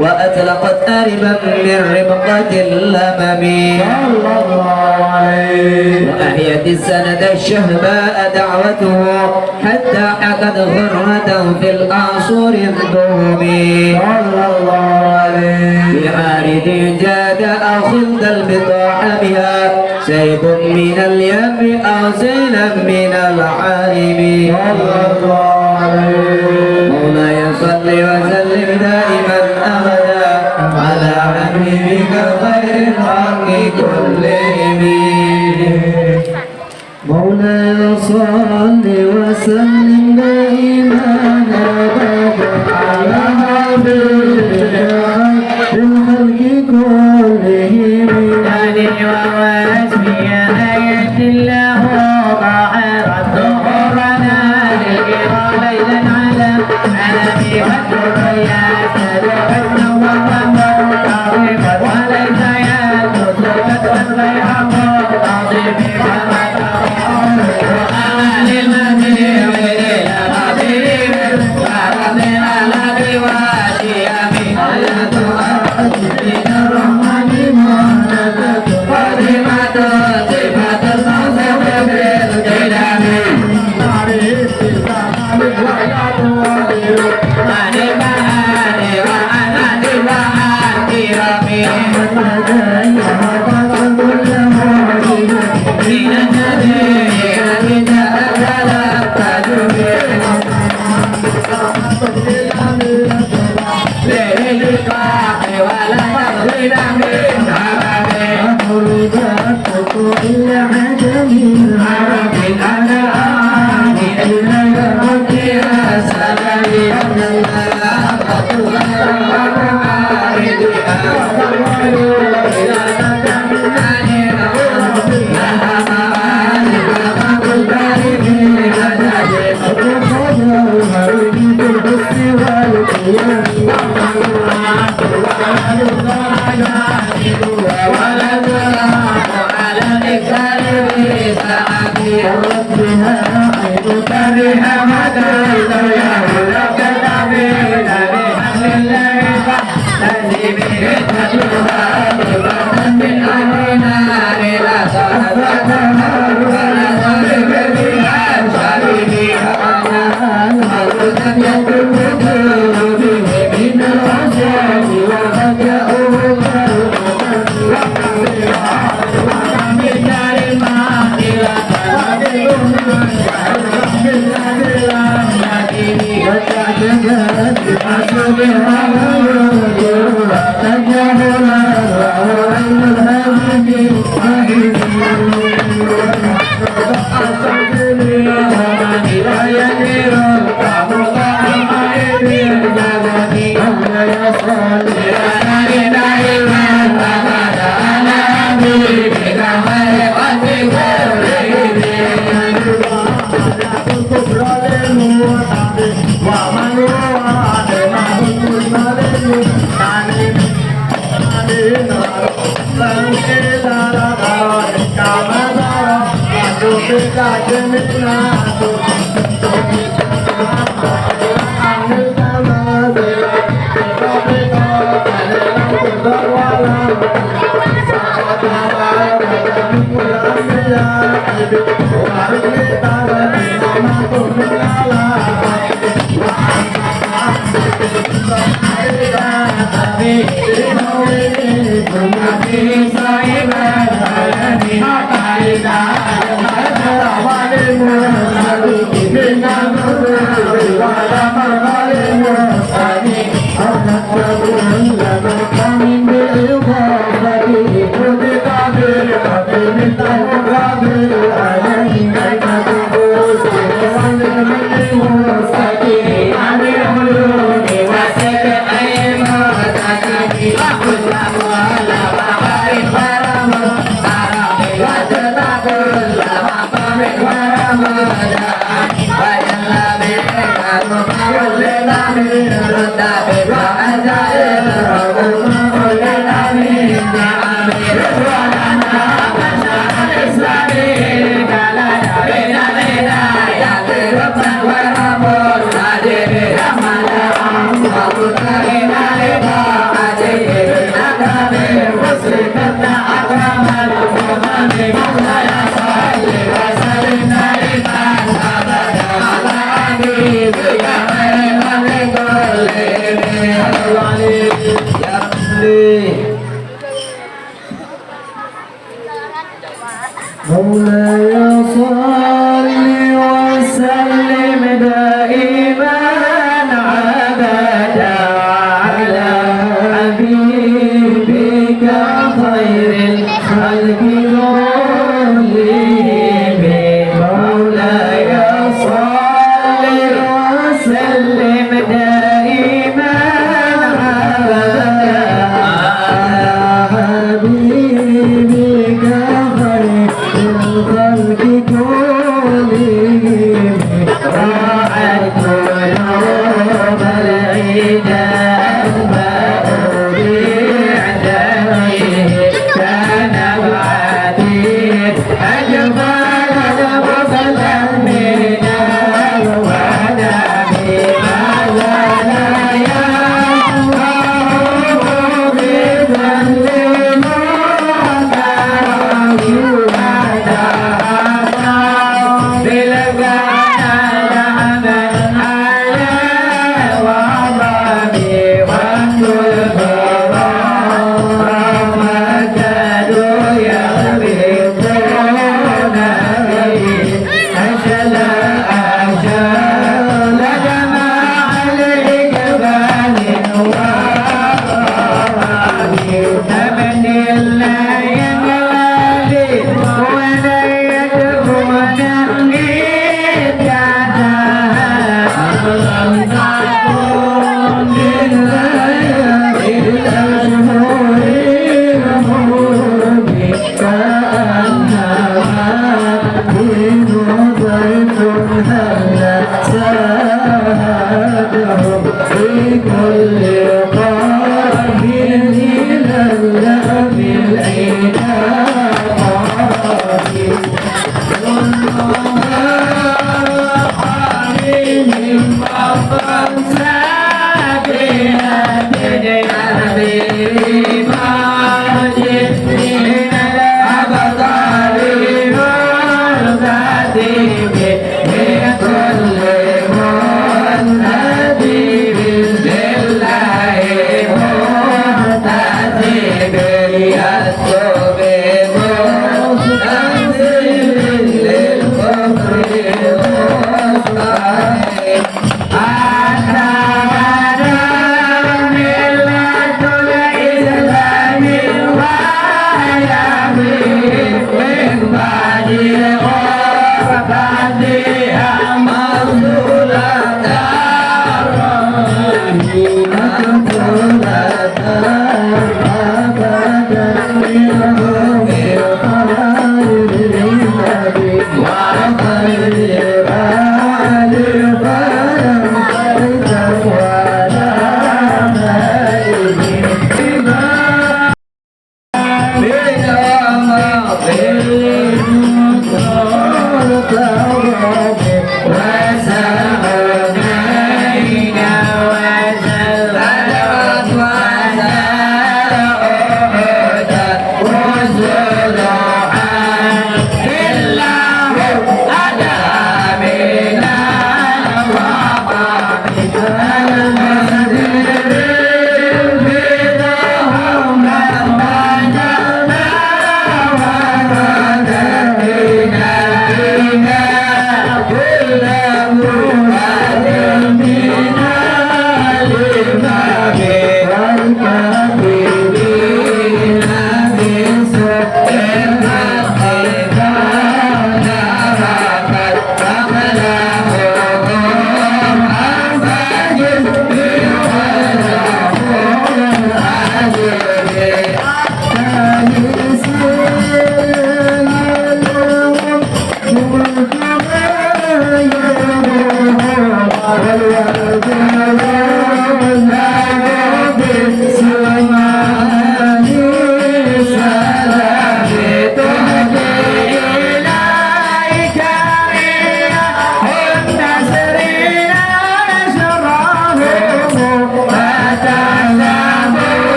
وأطلقت آربا من ربقة اللمم صلى الله عليه. وأحيت السند الشهباء دعوته حتى حكت غرته في الأعصر الدوم صلى الله عليه. بعارض جاد أو خلد البطاح بها سيف من اليم أو سيلا من العالم صلى الله عليه. مولاي صل وسلم دائما أبدا على حبيبك خير الخلق كلهم مولاي صل وسلم دائما أبدا على حبيبك خير الخلق كلهم يعني وواسمي آية الله ظاهرة ظهورنا للكرام ليلا على علمي والدنيا سبحنا وعظيمة وليس يدرس غير عظيم كما ترون وآل المدين إلى حبيب وربنا على بواشيامي آياتها من الرحمن مهدة فاطمة صفة الموصف بالجلال عن المعاني وعن الوعد ربي من النبي كتاب للقاح ولا تغفل من عربي العجم العرب أنا آني إلى الموت يا سلامي أن الله غفور وعارض إلى تتمنى لها معاني وقف البارد مدد من العزاء وبدأوا مولاي صل وسلم دائما أبدا على حبيبك خير الخلق كلهم. مولاي صل وسلم دائما أبدا على حبيبك خير الخلق كلهم. راعت قلوب العيد المأمور عليه كان بعديد أجمل المصلى من ونبي مزايا Yeah.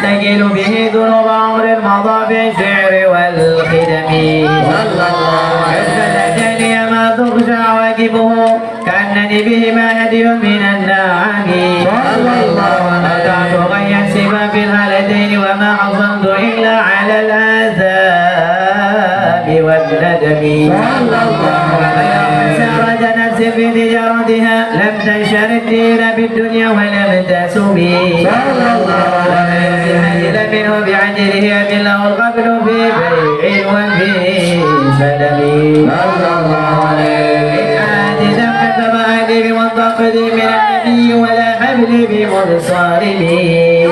نستجيل به ذنوب عمر مضى بالشعر والخدم صلى الله عليه ما تخشى عواقبه كأنني بهما هدي من النعم صلى الله عليه غير سوى في الهالتين وما حصلت إلا على العذاب والندم صلى الله عليه وسلم سرج نفسي وأحسن في تجارتها لم تنشر الدين بالدنيا ولم تسمي صلى الله عليه عجل منه بعجله أدله القبل في بيع وفي سلم صلى الله عليه عاجزا كتب أهلي بمنتقد من النبي ولا حبل بمنصارمي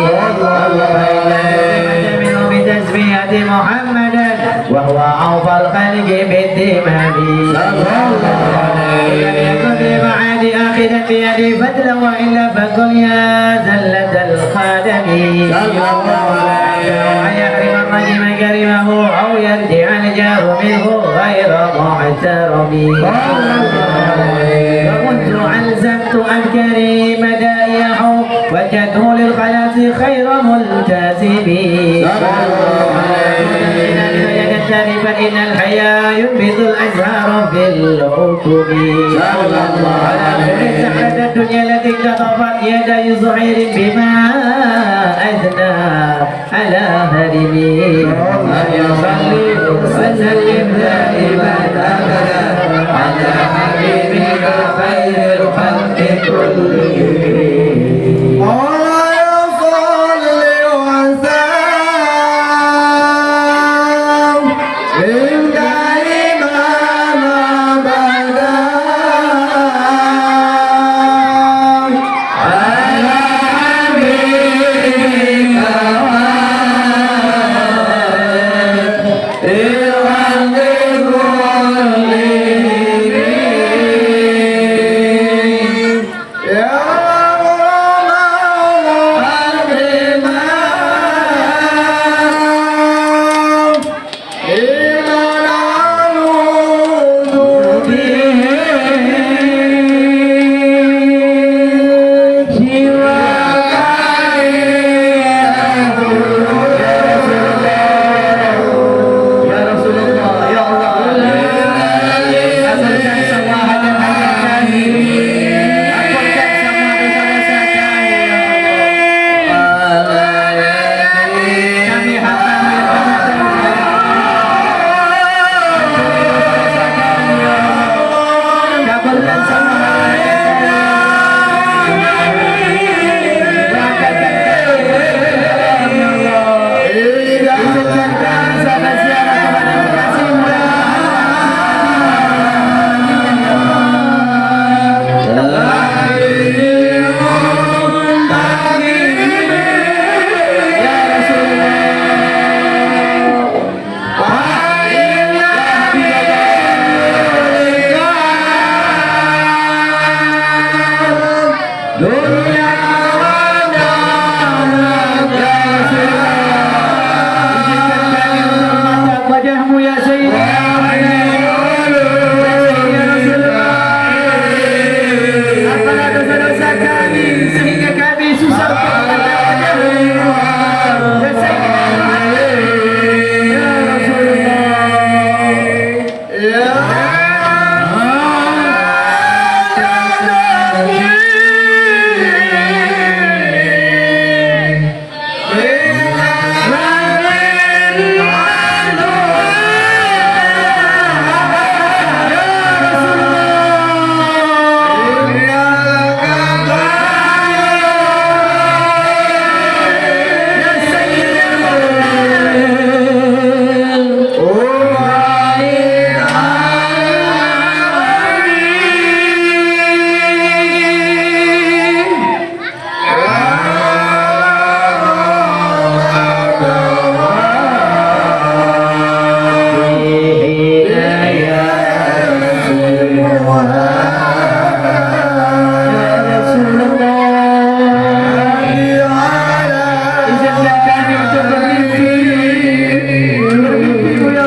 منه بتسمية محمدا وهو أوفى الخلق بالدمام صلى الله عليه لم يكن في معاد آخذا بيدي فتلا وإلا فقل يا زلة الخادم صلى الله عليه أن يحرم الرجم كرمه أو يرجع الجار منه غير محترم فكنت ألزمت أذكري مدايح وجدته للخلاص خير ملتزم فإن الحياة ينبت الأزهار في الحكم سعادة الدنيا التي اكتطفت يدي زهير بما أثنى على هرمي يصلي وسلم دائما أبدا على حبيبك خير الخلق كلهم Ya Rasulullah, ya Allah, hasilkan semua hajat hajat kami, ampunkan semua dosa-dosa kami, ya Allah. Kami hamba kabulkan semua hajat wajahmu ya Sayyidi apalah dosa-dosa kami sehingga kami susah untuk menghadap wajahmu ya Sayyidi ya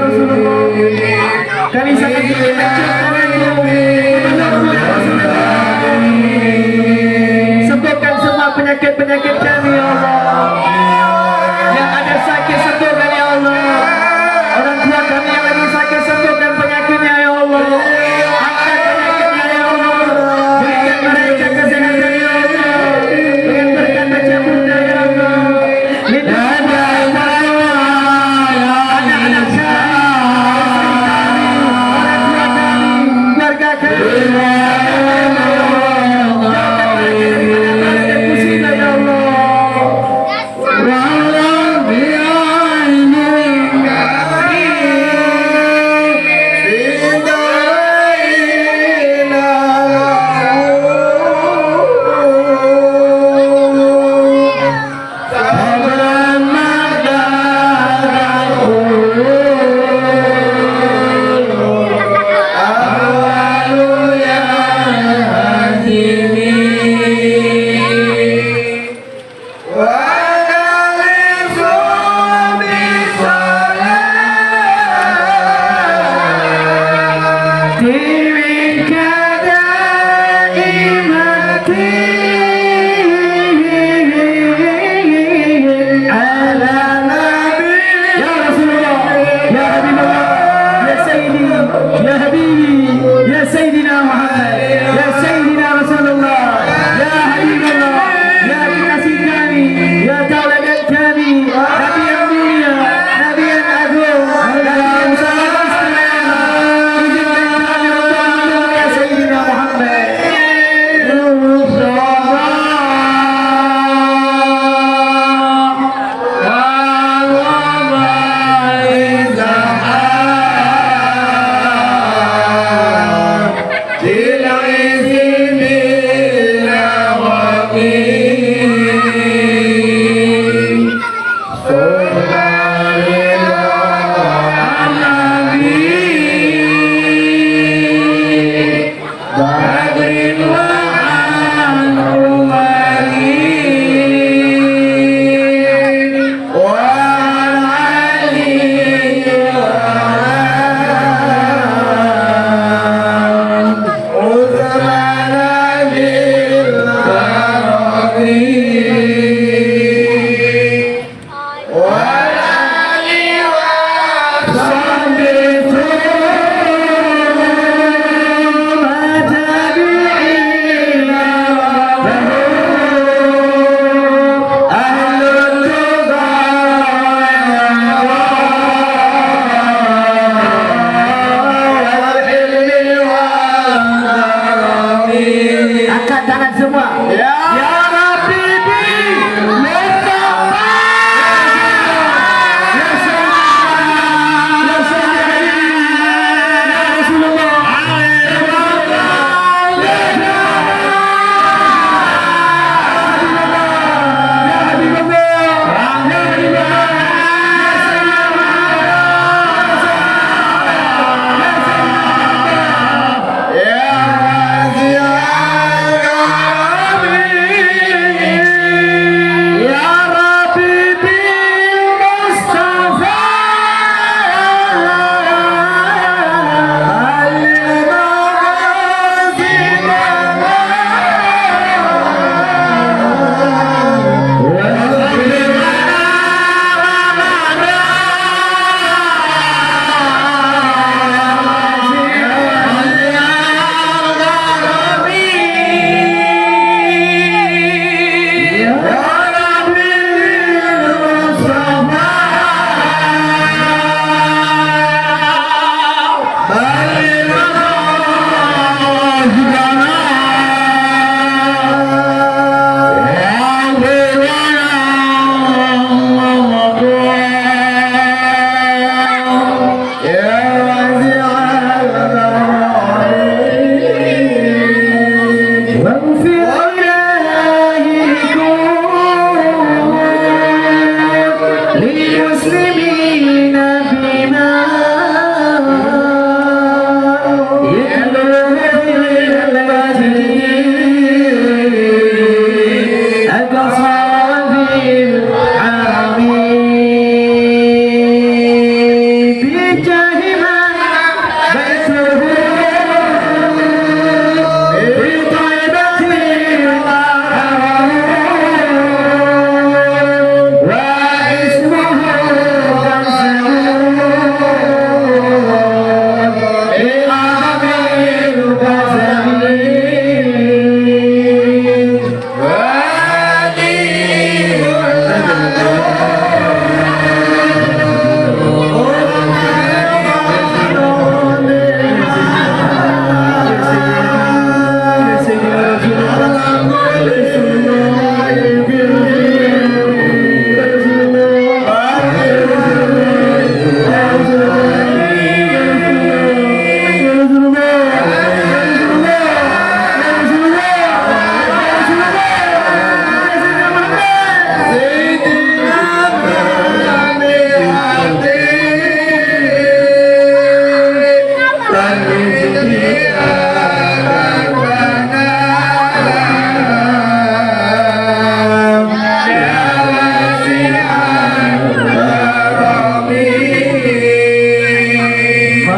Rasulullah sembuhkan semua penyakit-penyakit kami ya Allah. Yang ada sakit sembuhkan ya Allah. Orang tua kami yang lagi sakit sembuhkan penyakitnya ya Allah. Angkat penyakitnya ya Allah. Berikan mereka kesehatan ya Allah. Dengan berkat baca bunda ya Allah. Anak-anak kami, orang tua kami, keluarga kami.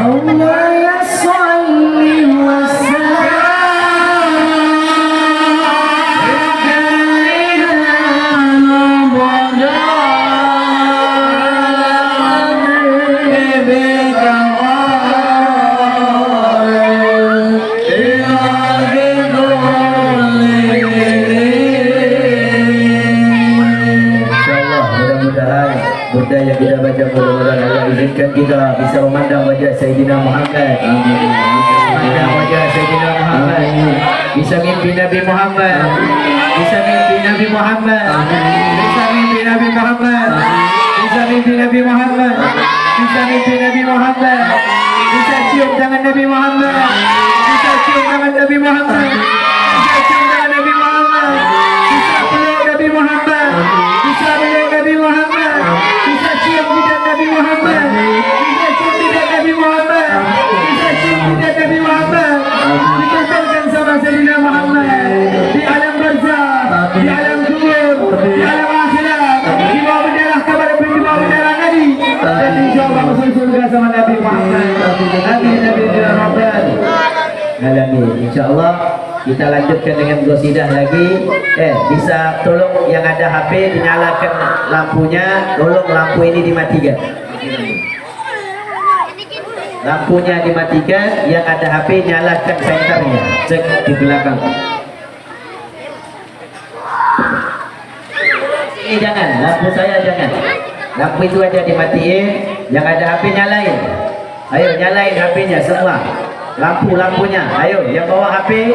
مولاي صل InsyaAllah mudah-mudahan Burda yang kita baca mudah-mudahan Allah izinkan kita bisa memandang wajah Sayyidina Muhammad. Memandang wajah Sayyidina Muhammad. Bisa mimpi Nabi Muhammad. Bisa mimpi Nabi Muhammad. Bisa mimpi Nabi Muhammad. Bisa mimpi Nabi Muhammad. Bisa mimpi Nabi Muhammad. Bisa cium tangan Nabi Muhammad. Bisa cium tangan Nabi Muhammad. Bisa cium tangan Nabi Muhammad. Bisa peluk Nabi Muhammad. Bisa peluk Nabi Muhammad. Bisa cium lidah Nabi Muhammad. Bisa cium lidah Nabi Muhammad. Bisa cium lidah Nabi Muhammad. Dikumpulkan sama Sayyidina Muhammad di alam barzakh, di alam kubur, di alam akhirat, di bawah bendera kabar, di bawah bendera Nabi, dan insyaallah masuk surga sama Nabi Muhammad. Amin amin ya rabbal alamin. Insyaallah kita lanjutkan dengan qasidah lagi. Bisa tolong yang ada HP dinyalakan lampunya, tolong lampu ini dimatikan. Lampunya dimatikan, yang ada HP nyalakan senternya. Cek di belakang. Ini jangan, lampu saya jangan. Lampu itu aja dimatiin, yang ada HP nyalain. Ayo nyalain HP-nya semua. Lampu-lampunya. Ayo yang bawa HP.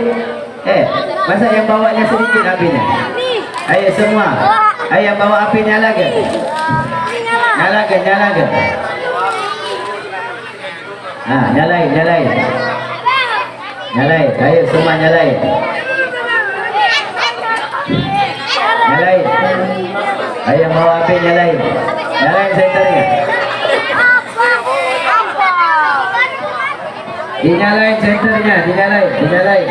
Masa yang bawanya sedikit HP-nya? Ayo semua. Ayo yang bawa HP nyalakan. Nyalakan, nyalakan. Nah, nyalain, nyalain. Nyalain. Ayo semua nyalain. Nyalain. Ayo yang bawa HP nyalain. Nyalain senternya. Dinyalain senternya, dinyalain, dinyalain.